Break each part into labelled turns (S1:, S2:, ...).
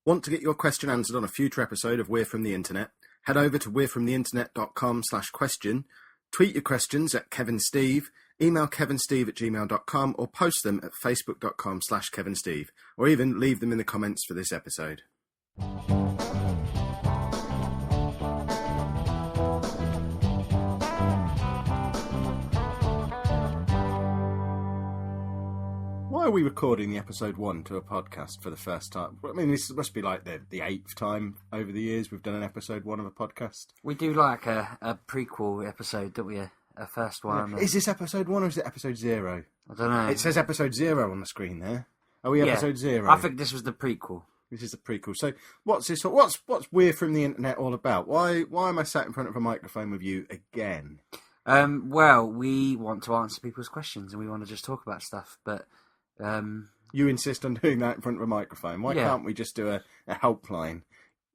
S1: Want to get your question answered on a future episode of We're From The Internet? Head over to we'refromtheinternet.com/question, tweet your questions at Kev Steve, email kevinsteve@gmail.com, or post them at facebook.com/kevinsteve, or even leave them in the comments for this episode. Why are we recording the episode 1 to a podcast for the first time? I mean, this must be like the 8th time over the years we've done an episode 1 of a podcast.
S2: We do like a prequel episode, don't we? A first one.
S1: Yeah. Is this episode 1 or is it episode 0?
S2: I don't know.
S1: It says episode 0 on the screen there. Are we episode 0?
S2: I think this was the prequel.
S1: This is the prequel. So what's this? What's We're From The Internet all about? Why am I sat in front of a microphone with you again?
S2: Well, we want to answer people's questions and we want to just talk about stuff, but...
S1: You insist on doing that in front of a microphone. Why can't we just do a helpline?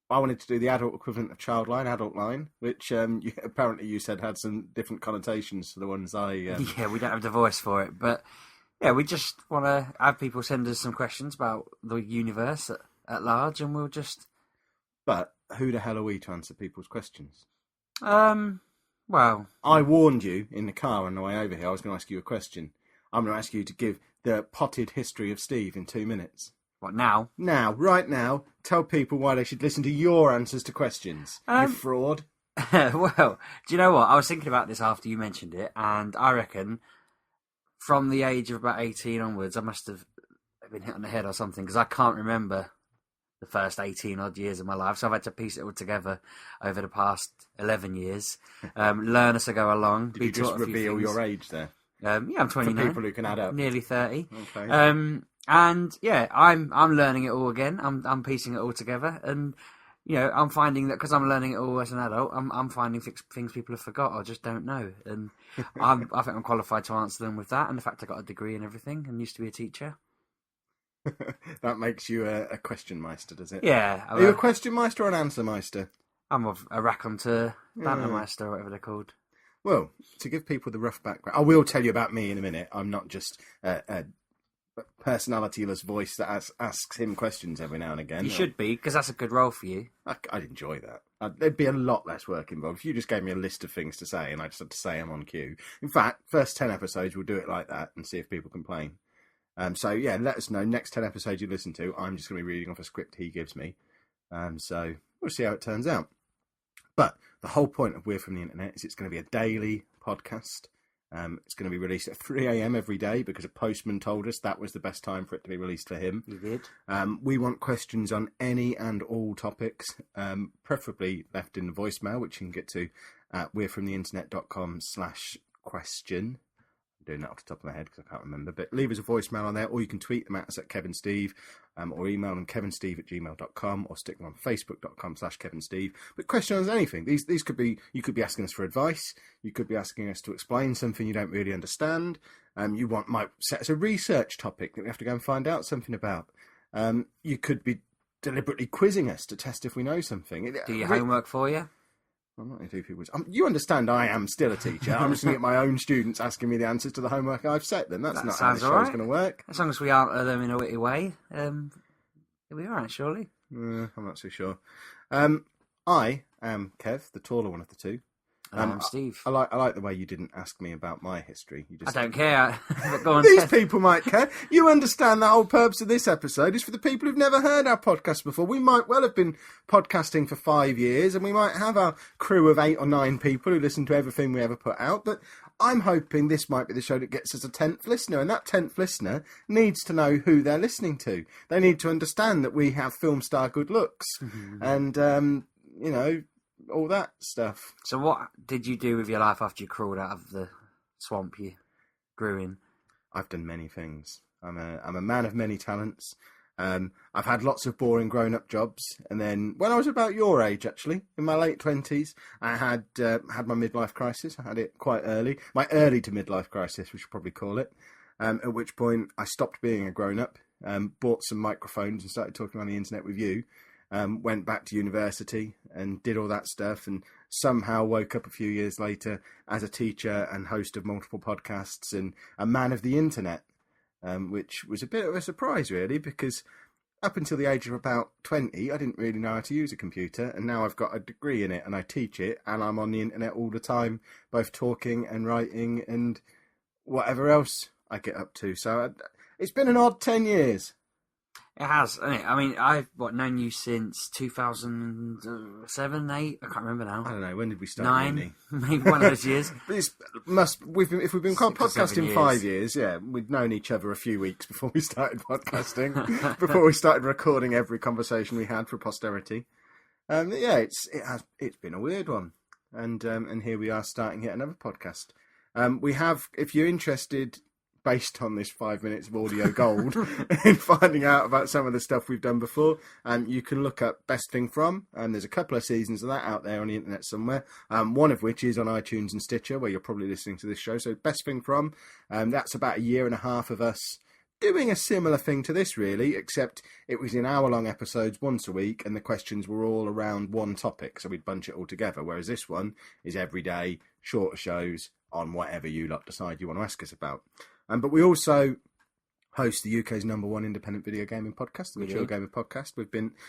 S1: I wanted to do the adult equivalent of child line, adult line, which apparently you said had some different connotations to the ones I...
S2: Yeah, we don't have the voice for it, but yeah, we just want to have people send us some questions about the universe at large, and we'll just...
S1: But who the hell are we to answer people's questions?
S2: Well...
S1: I warned you in the car on the way over here I was going to ask you a question. I'm going to ask you to give the potted history of Steve in 2 minutes.
S2: What, now?
S1: Now, right now, tell people why they should listen to your answers to questions, you fraud.
S2: Well, do you know what? I was thinking about this after you mentioned it, and I reckon from the age of about 18 onwards, I must have been hit on the head or something, because I can't remember the first 18 odd years of my life, so I've had to piece it all together over the past 11 years, learn as I go along.
S1: Did you just reveal your age there?
S2: Yeah, I'm 29.
S1: For people who can add up.
S2: Nearly 30.
S1: Okay.
S2: And yeah, I'm learning it all again. I'm piecing it all together, and you know, I'm finding that because I'm learning it all as an adult, I'm finding things people have forgot or just don't know, and I think I'm qualified to answer them with that. And the fact I got a degree and everything, and used to be a teacher.
S1: That makes you a question meister, does it?
S2: Yeah.
S1: Are you a question meister or an answer meister?
S2: I'm a raconteur, banter meister, or whatever they're called.
S1: Well, to give people the rough background, I will tell you about me in a minute. I'm not just a personalityless voice that asks him questions every now and again.
S2: You should be, because that's a good role for you.
S1: I'd enjoy that. There'd be a lot less work involved if you just gave me a list of things to say and I just had to say them on cue. In fact, first 10 episodes, we'll do it like that and see if people complain. So, yeah, let us know. Next 10 episodes you listen to, I'm just going to be reading off a script he gives me. So we'll see how it turns out. But the whole point of We're From The Internet is it's going to be a daily podcast. It's going to be released at 3 a.m. every day because a postman told us that was the best time for it to be released for him.
S2: You did.
S1: We want questions on any and all topics, preferably left in the voicemail, which you can get to at we'refromtheinternet.com/question. I'm doing that off the top of my head because I can't remember. But leave us a voicemail on there, or you can tweet them at us at Kev Steve, or email them kevinsteve@gmail.com, or stick them on facebook.com/kevinsteve. But questions on anything. These could be, you could be asking us for advice. You could be asking us to explain something you don't really understand. Might set us a research topic that we have to go and find out something about. You could be deliberately quizzing us to test if we know something.
S2: Do your homework for you?
S1: I'm not going to do people's... you understand I am still a teacher. I'm just going to get my own students asking me the answers to the homework I've set them. That's not how this show's going to work.
S2: As long as we answer them in a witty way, it'll be all right, surely.
S1: I'm not so sure. I am Kev, the taller one of the two.
S2: I'm Steve.
S1: I like the way you didn't ask me about my history. You just...
S2: I don't care. Go on,
S1: These people might care. You understand the whole purpose of this episode is for the people who've never heard our podcast before. We might well have been podcasting for 5 years, and we might have our crew of 8 or 9 people who listen to everything we ever put out, but I'm hoping this might be the show that gets us a 10th listener, and that 10th listener needs to know who they're listening to. They need to understand that we have film star good looks, and, you know, all that stuff.
S2: So what did you do with your life after you crawled out of the swamp you grew in?
S1: I've done many things. I'm a man of many talents. I've had lots of boring grown-up jobs, and then when I was about your age, actually, in my late 20s, I had my midlife crisis. I had it quite early, my early to midlife crisis, we should probably call it. At which point I stopped being a grown-up, bought some microphones and started talking on the internet with you. Went back to university and did all that stuff, and somehow woke up a few years later as a teacher and host of multiple podcasts and a man of the internet, which was a bit of a surprise, really, because up until the age of about 20, I didn't really know how to use a computer, and now I've got a degree in it and I teach it, and I'm on the internet all the time, both talking and writing and whatever else I get up to. So it's been an odd 10 years.
S2: It has, hasn't it? I mean, I've known you since 2007, 8. I can't remember now.
S1: I don't know. When did we start?
S2: 9, maybe one of those years.
S1: If we've been
S2: 6 or 7
S1: podcasting 5 years, yeah, we'd known each other a few weeks before we started podcasting, before we started recording every conversation we had for posterity. Yeah, it's been a weird one, and here we are starting yet another podcast. We have, if you're interested, based on this 5 minutes of audio gold, in finding out about some of the stuff we've done before, you can look up Best Thing From, and there's a couple of seasons of that out there on the internet somewhere, one of which is on iTunes and Stitcher, where you're probably listening to this show. So Best Thing From, that's about a year and a half of us doing a similar thing to this, really, except it was in hour-long episodes once a week, and the questions were all around one topic, so we'd bunch it all together, whereas this one is every day, shorter shows on whatever you lot decide you want to ask us about. But we also host the UK's #1 independent video gaming podcast, the Mature Gamer Podcast.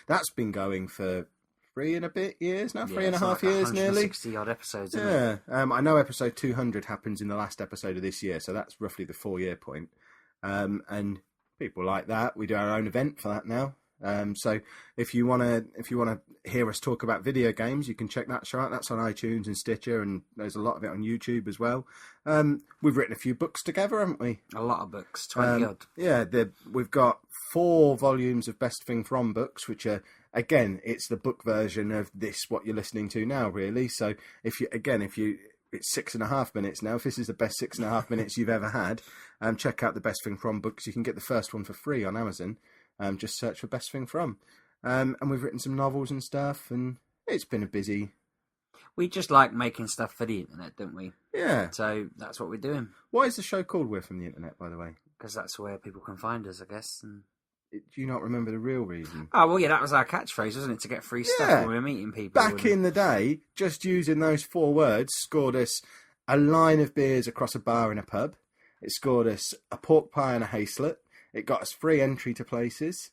S1: That's been going for 3 and a bit years now, 3.5 years nearly.
S2: 160 odd episodes, isn't
S1: it? I know episode 200 happens in the last episode of this year, so that's roughly the 4-year point. And people like that. We do our own event for that now. So if you want to hear us talk about video games, you can check that show out. That's on iTunes and Stitcher, and there's a lot of it on YouTube as well. We've written a few books together, haven't we?
S2: A lot of books, 20 odd.
S1: Yeah, we've got 4 volumes of Best Thing From books, which are, again, it's the book version of this, what you're listening to now, really. So it's 6.5 minutes now. If this is the best 6.5 minutes you've ever had, check out the Best Thing From books. You can get the first one for free on Amazon. Just search for Best Thing From. And we've written some novels and stuff, and it's been a busy...
S2: We just like making stuff for the internet, don't we?
S1: Yeah.
S2: So that's what we're doing.
S1: Why is the show called We're From the Internet, by the way?
S2: Because that's where people can find us, I guess. And...
S1: Do you not remember the real reason?
S2: Oh, well, yeah, that was our catchphrase, wasn't it? To get free stuff when we were meeting people.
S1: Back in the day, just using those 4 words scored us a line of beers across a bar in a pub. It scored us a pork pie and a haystack. It got us free entry to places.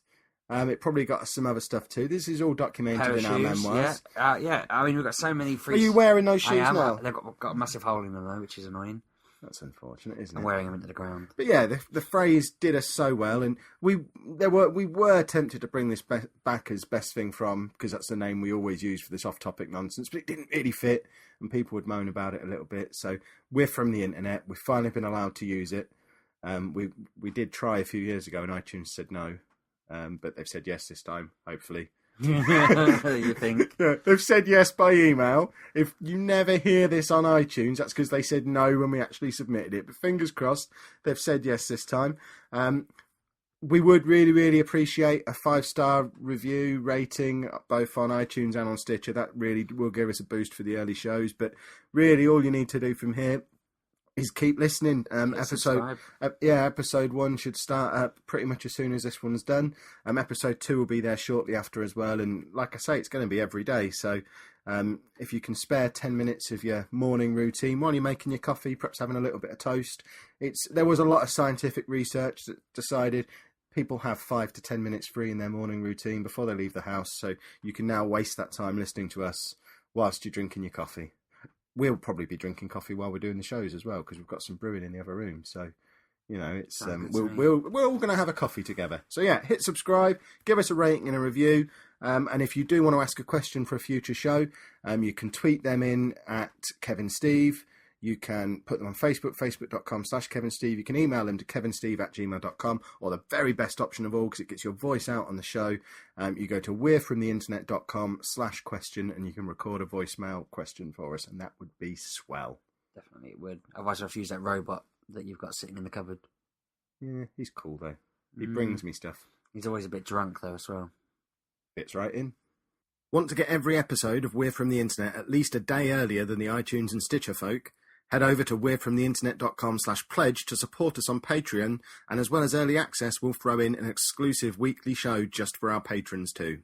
S1: It probably got us some other stuff too. This is all documented in our memoirs.
S2: Yeah. I mean, we've got so many free...
S1: Are you wearing those shoes now?
S2: They've got a massive hole in them, though, which is annoying.
S1: That's unfortunate, isn't it?
S2: I'm wearing them into the ground.
S1: But yeah, the phrase did us so well, and we were tempted to bring this back as Best Thing From, because that's the name we always use for this off-topic nonsense, but it didn't really fit, and people would moan about it a little bit. So we're from the internet. We've finally been allowed to use it. We did try a few years ago, and iTunes said no, but they've said yes this time, hopefully.
S2: You think?
S1: Yeah, they've said yes by email. If you never hear this on iTunes, that's because they said no when we actually submitted it. But fingers crossed, they've said yes this time. We would really, really appreciate a 5-star review rating, both on iTunes and on Stitcher. That really will give us a boost for the early shows. But really, all you need to do from here is keep listening. Episode 1 should start up pretty much as soon as this one's done. Episode 2 will be there shortly after as well. And like I say, it's going to be every day. So if you can spare 10 minutes of your morning routine while you're making your coffee, perhaps having a little bit of toast. There was a lot of scientific research that decided people have 5 to 10 minutes free in their morning routine before they leave the house. So you can now waste that time listening to us whilst you're drinking your coffee. We'll probably be drinking coffee while we're doing the shows as well, because we've got some brewing in the other room. So, you know, it's we're all going to have a coffee together. So yeah, hit subscribe, give us a rating and a review. And if you do want to ask a question for a future show, you can tweet them in at Kev Steve. You can put them on Facebook, facebook.com/Kev Steve. You can email them to kevinsteve@gmail.com, or the very best option of all, because it gets your voice out on the show. You go to we'refromtheinternet.com/question, and you can record a voicemail question for us, and that would be swell.
S2: Definitely it would. Otherwise, I'll have to use that robot that you've got sitting in the cupboard.
S1: Yeah, he's cool, though. He brings me stuff.
S2: He's always a bit drunk, though, as well.
S1: Fits right in. Want to get every episode of We're From The Internet at least a day earlier than the iTunes and Stitcher folk? Head over to we'refromtheinternet.com/pledge to support us on Patreon, and as well as early access, we'll throw in an exclusive weekly show just for our patrons too.